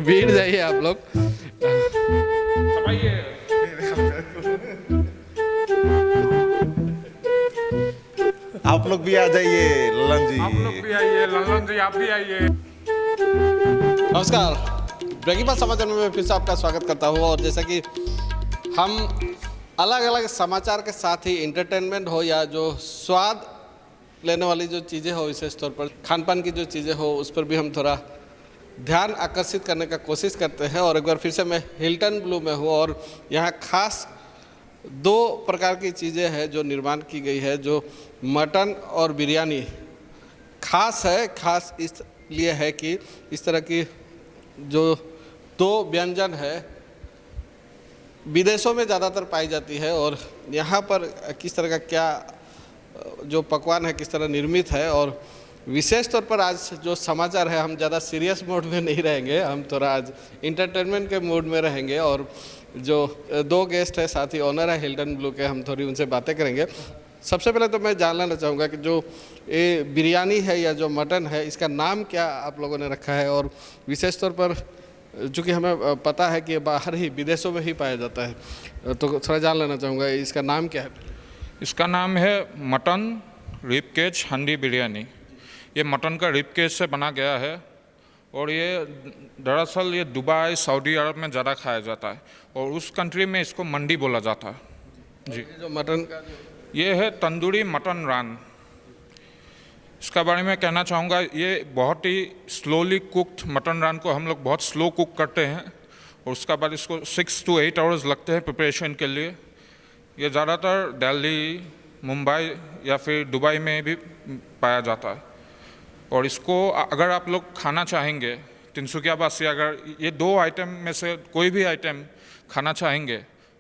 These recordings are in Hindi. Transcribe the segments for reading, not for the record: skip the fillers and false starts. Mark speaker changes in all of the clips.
Speaker 1: भीड़ जाइए आप लोग।
Speaker 2: आप लोग भी आ जाइए ललन जी।
Speaker 3: आप लोग भी आइए, ललन जी आप भी आइए।
Speaker 1: नमस्कार, ब्रेकिंग न्यूज समाचार में मैं फिर से आपका स्वागत करता हूँ। और जैसा कि हम अलग अलग समाचार के साथ ही इंटरटेनमेंट हो या जो स्वाद लेने वाली जो चीज़ें हो, विशेष तौर पर खान पान की जो चीज़ें हो, उस पर भी हम थोड़ा ध्यान आकर्षित करने का कोशिश करते हैं। और एक बार फिर से मैं हिल्टन ब्लू में हूँ और यहाँ खास दो प्रकार की चीज़ें हैं जो निर्माण की गई है। जो मटन और बिरयानी खास है, खास इसलिए है कि इस तरह की जो दो व्यंजन है विदेशों में ज़्यादातर पाई जाती है और यहाँ पर किस तरह का क्या जो पकवान है किस तरह निर्मित है। और विशेष तौर पर आज जो समाचार है, हम ज़्यादा सीरियस मोड में नहीं रहेंगे, हम थोड़ा आज इंटरटेनमेंट के मूड में रहेंगे। और जो दो गेस्ट है, साथ ही ऑनर है हिल्टन ब्लू के, हम थोड़ी उनसे बातें करेंगे। सबसे पहले तो मैं जानना चाहूँगा कि जो ये बिरयानी है या जो मटन है, इसका नाम क्या आप लोगों ने रखा है। और विशेष तौर पर चूँकि हमें पता है कि बाहर ही विदेशों में ही पाया जाता है, तो थोड़ा जान लेना चाहूँगा इसका नाम क्या है।
Speaker 3: इसका नाम है मटन रिब केज हंडी बिरयानी। ये मटन का रिब केज से बना गया है और ये दरअसल ये दुबई सऊदी अरब में ज़्यादा खाया जाता है और उस कंट्री में इसको मंडी बोला जाता है जी।
Speaker 1: जो मटन का
Speaker 3: ये है तंदूरी मटन रान। इसका बारे में कहना चाहूँगा, ये बहुत ही स्लोली कुक्ड मटन रान को हम लोग बहुत स्लो कुक करते हैं और उसके बाद इसको 6 to 8 आवर्स लगते हैं प्रिपरेशन के लिए। ये ज़्यादातर दिल्ली, मुंबई या फिर दुबई में भी पाया जाता है। और इसको अगर आप लोग खाना चाहेंगे तिनसुकिया बासी, अगर ये दो आइटम में से कोई भी आइटम खाना चाहेंगे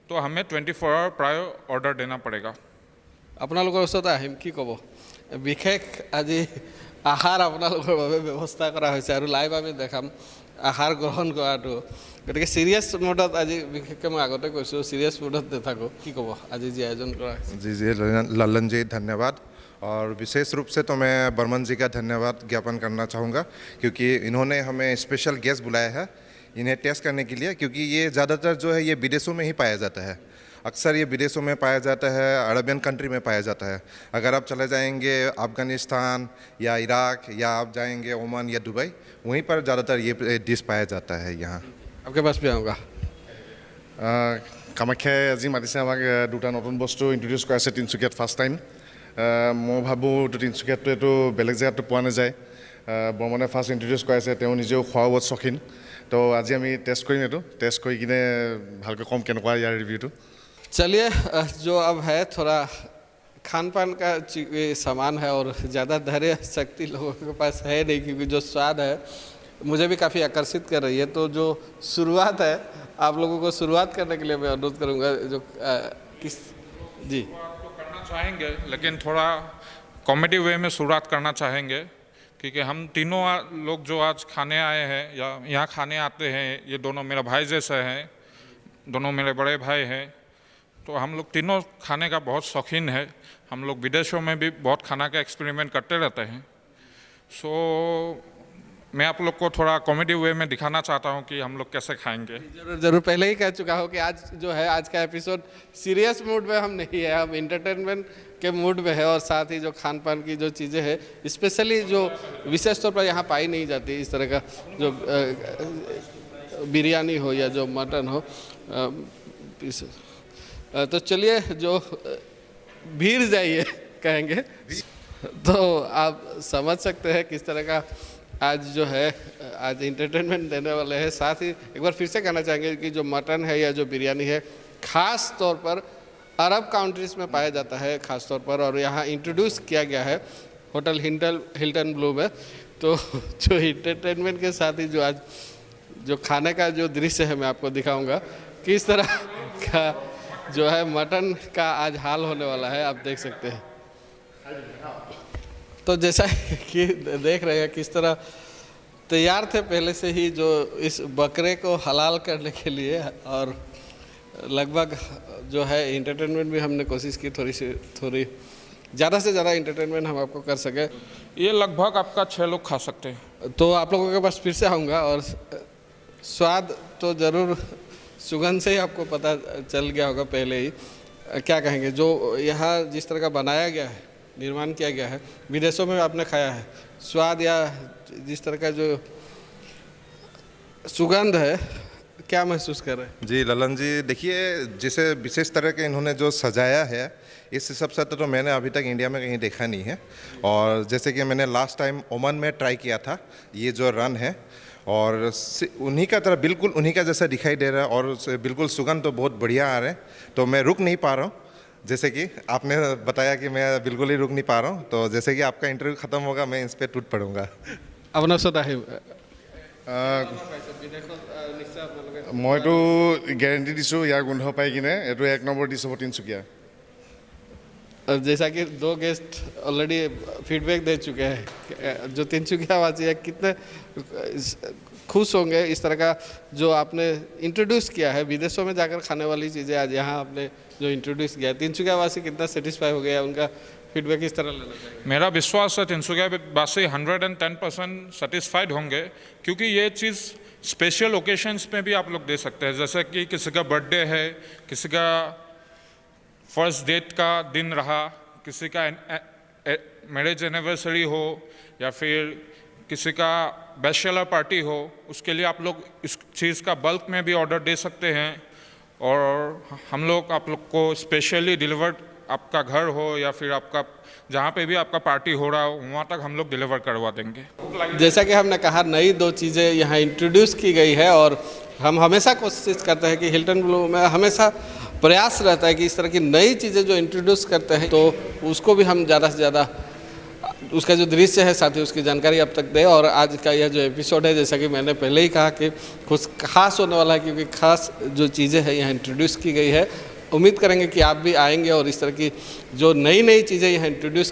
Speaker 3: तो हमें 24 आवर प्रायर ऑर्डर देना पड़ेगा।
Speaker 1: আপোনালোকৰ ওচৰত আহিম কি ক'ব, বিশেষ আজি আহাৰ আপোনালোকৰ বাবে ব্যৱস্থা কৰা হৈছে আৰু লাইভ আমি দেখাম আহাৰ গ্ৰহণ কৰাটো। গতিকে ছিৰিয়াছ মুডত আজি বিশেষকৈ মই আগতে কৈছোঁ, ছিৰিয়াছ মুডত নাথাকোঁ, কি ক'ব আজি যি আয়োজন কৰা হৈছে।
Speaker 2: जी जी ललन जी धन्यवाद। और विशेष रूप से तो मैं बर्मन जी का धन्यवाद ज्ञापन करना चाहूँगा क्योंकि इन्होंने हमें स्पेशल गेस्ट बुलाया है इन्हें टेस्ट करने के लिए, क्योंकि ये ज़्यादातर जो है ये विदेशों में ही पाया जाता है। अक्सर ये विदेशों में पाया जाता है, अरबियन कंट्री में पाया जाता है। अगर आप चले जाएंगे अफ़गानिस्तान या इराक या आप जाएंगे ओमान या दुबई, वहीं पर ज़्यादातर ये डिश पाया जाता है। यहाँ
Speaker 1: आपके पास भी आऊँगा।
Speaker 4: কামাখ্যাই আজি মাতিছে আমাক দুটা নতুন বস্তু ইন্ট্ৰডিউচ কৰাইছে তিনিচুকীয়াত ফাৰ্ষ্ট টাইম। মই ভাবোঁ তিনিচুকীয়াততো এইটো বেলেগ জেগাততো পোৱা নাযায়। বৰ্মনে ফাৰ্ষ্ট ইন্ট্ৰডিউচ কৰাইছে, তেওঁ নিজেও খোৱা বোৱাত চখিন। তো আজি আমি টেষ্ট কৰিম, এইটো টেষ্ট কৰি কিনে ভালকৈ ক'ম কেনেকুৱা ইয়াৰ ৰিভিউটো।
Speaker 1: चलिए, जो अब है थोड़ा खान पान का सामान है और ज़्यादा धैर्य शक्ति लोगों के पास है नहीं, क्योंकि जो स्वाद है मुझे भी काफ़ी आकर्षित कर रही है। तो जो शुरुआत है, आप लोगों को शुरुआत करने के लिए मैं अनुरोध करूंगा। जो किस जी
Speaker 3: तो करना चाहेंगे, लेकिन थोड़ा कॉमेडी वे में शुरुआत करना चाहेंगे क्योंकि हम तीनों लोग जो आज खाने आए हैं या यहाँ खाने आते हैं, ये दोनों मेरा भाई जैसे हैं, दोनों मेरे बड़े भाई हैं। तो हम लोग तीनों खाने का बहुत शौकीन है। हम लोग विदेशों में भी बहुत खाना का एक्सपेरिमेंट करते रहते हैं। सो मैं आप लोग को थोड़ा कॉमेडी वे में दिखाना चाहता हूँ कि हम लोग कैसे खाएंगे।
Speaker 1: जरूर जरूर, पहले ही कह चुका हूँ कि आज जो है आज का एपिसोड सीरियस मूड में हम नहीं है, हम इंटरटेनमेंट के मूड में है। और साथ ही जो खान पान की जो चीज़ें हैं, स्पेशली जो विशेष तौर पर यहाँ पाई नहीं जाती, इस तरह का जो बिरयानी हो या जो मटन हो। तो चलिए, जो भीड़ जाइए कहेंगे तो आप समझ सकते हैं किस तरह का आज जो है आज इंटरटेनमेंट देने वाले हैं। साथ ही एक बार फिर से कहना चाहेंगे कि जो मटन है या जो बिरयानी है, ख़ास तौर पर अरब कंट्रीज़ में पाया जाता है ख़ास तौर पर, और यहाँ इंट्रोड्यूस किया गया है होटल हिल्टन ब्लू में। तो जो इंटरटेनमेंट के साथ ही जो आज जो खाने का जो दृश्य है मैं आपको दिखाऊंगा, किस तरह का जो है मटन का आज हाल होने वाला है, आप देख सकते हैं। तो जैसा कि देख रहे हैं किस तरह तैयार थे पहले से ही जो इस बकरे को हलाल करने के लिए, और लगभग जो है इंटरटेनमेंट भी हमने कोशिश की थोड़ी ज़्यादा से ज़्यादा इंटरटेनमेंट हम आपको कर सके।
Speaker 3: ये लगभग आपका 6 लोग खा सकते हैं।
Speaker 1: तो आप लोगों के पास फिर से आऊँगा और स्वाद तो ज़रूर सुगंध से ही आपको पता चल गया होगा पहले ही। क्या कहेंगे, जो यहाँ जिस तरह का बनाया गया है, निर्माण किया गया है, विदेशों में आपने खाया है, स्वाद या जिस तरह का जो सुगंध है, क्या महसूस कर रहे हैं?
Speaker 2: जी ललन जी, देखिए जिसे विशेष तरह के इन्होंने जो सजाया है, इस हिसाब से तो मैंने अभी तक इंडिया में कहीं देखा नहीं है। और जैसे कि मैंने लास्ट टाइम ओमान में ट्राई किया था ये जो रन है, और उन्हीं का तरह बिल्कुल उन्हीं का जैसा दिखाई दे रहा है, और बिल्कुल सुगंध तो बहुत बढ़िया आ रहे हैं। तो मैं रुक नहीं पा रहा हूँ, जैसे कि आपने बताया कि मैं बिल्कुल ही रुक नहीं पा रहा हूँ। तो जैसे कि आपका इंटरव्यू ख़त्म होगा, मैं इस पर टूट पड़ूंगा।
Speaker 1: আপোনার সাথে আহিব
Speaker 4: মইতো গেৰেণ্টি দিছোঁ ইয়াৰ গোন্ধ পাই কিনে, এইটো 1 নম্বৰ ডিছ হ'ব তিনিচুকীয়া।
Speaker 1: और जैसा कि 2 गेस्ट ऑलरेडी फीडबैक दे चुके हैं, जो तिनसुकिया वासी है, कितने खुश होंगे इस तरह का जो आपने इंट्रोड्यूस किया है। विदेशों में जाकर खाने वाली चीज़ें आज यहाँ आपने जो इंट्रोड्यूस किया है, तिनसुकिया वासी कितना सेटिस्फाई हो गया, उनका फीडबैक इस तरह लेना चाहिए।
Speaker 3: मेरा विश्वास है तिनसुकिया वासी 110% सेटिस्फाइड होंगे, क्योंकि ये चीज़ स्पेशल ओकेशंस में भी आप लोग दे सकते हैं। जैसे कि किसी का बर्थडे है, किसी का फर्स्ट डेट का दिन रहा, किसी का मैरिज एनिवर्सरी हो, या फिर किसी का बैचलर पार्टी हो, उसके लिए आप लोग इस चीज़ का बल्क में भी ऑर्डर दे सकते हैं। और हम लोग आप लोग को स्पेशली डिलीवर्ड, आपका घर हो या फिर आपका जहाँ पे भी आपका पार्टी हो रहा हो, वहाँ तक हम लोग डिलीवर करवा देंगे।
Speaker 1: जैसा कि हमने कहा, नई 2 चीज़ें यहाँ इंट्रोड्यूस की गई है, और हम हमेशा कोशिश करते हैं कि हिल्टन ब्लू में हमेशा प्रयास रहता है कि इस तरह की नई चीज़ें जो इंट्रोड्यूस करते हैं, तो उसको भी हम ज़्यादा से ज़्यादा उसका जो दृश्य है साथ ही उसकी जानकारी अब तक दें। और आज का यह जो एपिसोड है, जैसा कि मैंने पहले ही कहा कि कुछ खास होने वाला है, क्योंकि खास जो चीज़ें हैं यहाँ इंट्रोड्यूस की गई है। उम्मीद करेंगे कि आप भी आएंगे और इस तरह की जो नई नई चीज़ें यहाँ इंट्रोड्यूस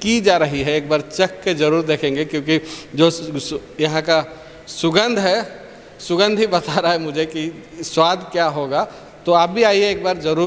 Speaker 1: की जा रही है, एक बार चख के ज़रूर देखेंगे, क्योंकि जो यहाँ का सुगंध है, सुगंध ही बता रहा है मुझे कि स्वाद क्या होगा। तो आप भी आइए एक बार ज़रूर।